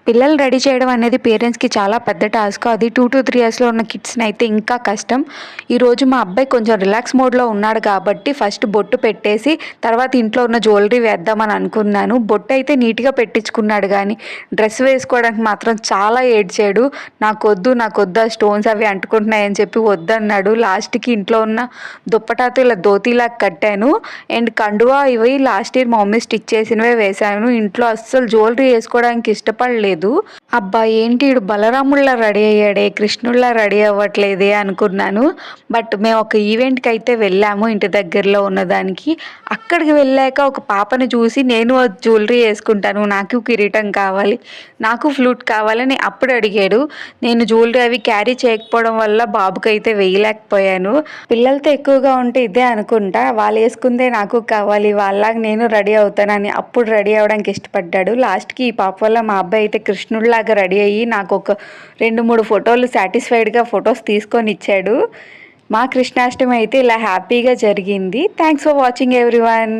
పిల్లలు రెడీ చేయడం అనేది పేరెంట్స్‌కి చాలా పెద్ద టాస్క్. అది 2-3 ఇయర్స్‌లో ఉన్న కిడ్స్‌ని అయితే ఇంకా కష్టం. ఈరోజు మా అబ్బాయి కొంచెం రిలాక్స్ మోడ్‌లో ఉన్నాడు కాబట్టి ఫస్ట్ బొట్టు పెట్టేసి తర్వాత ఇంట్లో ఉన్న జ్యువెలరీ వేద్దామని అనుకున్నాను. బొట్టు అయితే నీట్‌గా పెట్టించుకున్నాడు గానీ డ్రెస్ వేసుకోవడానికి మాత్రం చాలా ఏడ్చాడు. నాకొద్దు ఆ స్టోన్స్ అవి అంటుకుంటున్నాయని చెప్పి వద్దన్నాడు. లాస్ట్‌కి ఇంట్లో ఉన్న దుప్పటాతో ఇలా ధోతీలాగా కట్టాను. అండ్ కండువా ఇవి లాస్ట్ ఇయర్ మా మమ్మీ స్టిచ్ చేసినవే వేశాను. ఇంట్లో అస్సలు జ్యువెలరీ వేసుకోవడానికి ఇష్టపడలేదు. అబ్బా! ఏంటి ఈడు బలరాముడిలా రెడీ అయ్యాడే, కృష్ణుడిలా రెడీ అవ్వట్లేదే అనుకున్నాను. బట్ మేము ఒక ఈవెంట్‌కి అయితే వెళ్ళాము ఇంటి దగ్గరలో ఉన్నదానికి. అక్కడికి వెళ్ళాక ఒక పాపని చూసి నేను జ్యువెలరీ వేసుకుంటాను, నాకు కిరీటం కావాలి, నాకు ఫ్లూట్ కావాలని అప్పుడు అడిగాడు. నేను జ్యువెలరీ అవి క్యారీ చేయకపోవడం వల్ల బాబుకైతే వేయలేకపోయాను. పిల్లలతో ఎక్కువగా ఉంటే ఇదే అనుకుంటా, వాళ్ళు వేసుకుందే నాకు కావాలి, వాళ్ళలాగా నేను రెడీ అవుతానని అప్పుడు రెడీ అవ్వడానికి ఇష్టపడ్డాడు. లాస్ట్‌కి ఈ పాప వల్ల మా అబ్బాయి అయితే కృష్ణుడిలాగా రెడీ అయ్యి నాకు ఒక 2-3 ఫోటోలు సాటిస్ఫైడ్‌గా ఫొటోస్ తీసుకొని ఇచ్చాడు. మా కృష్ణాష్టమి అయితే ఇలా హ్యాపీగా జరిగింది. Thanks for watching everyone.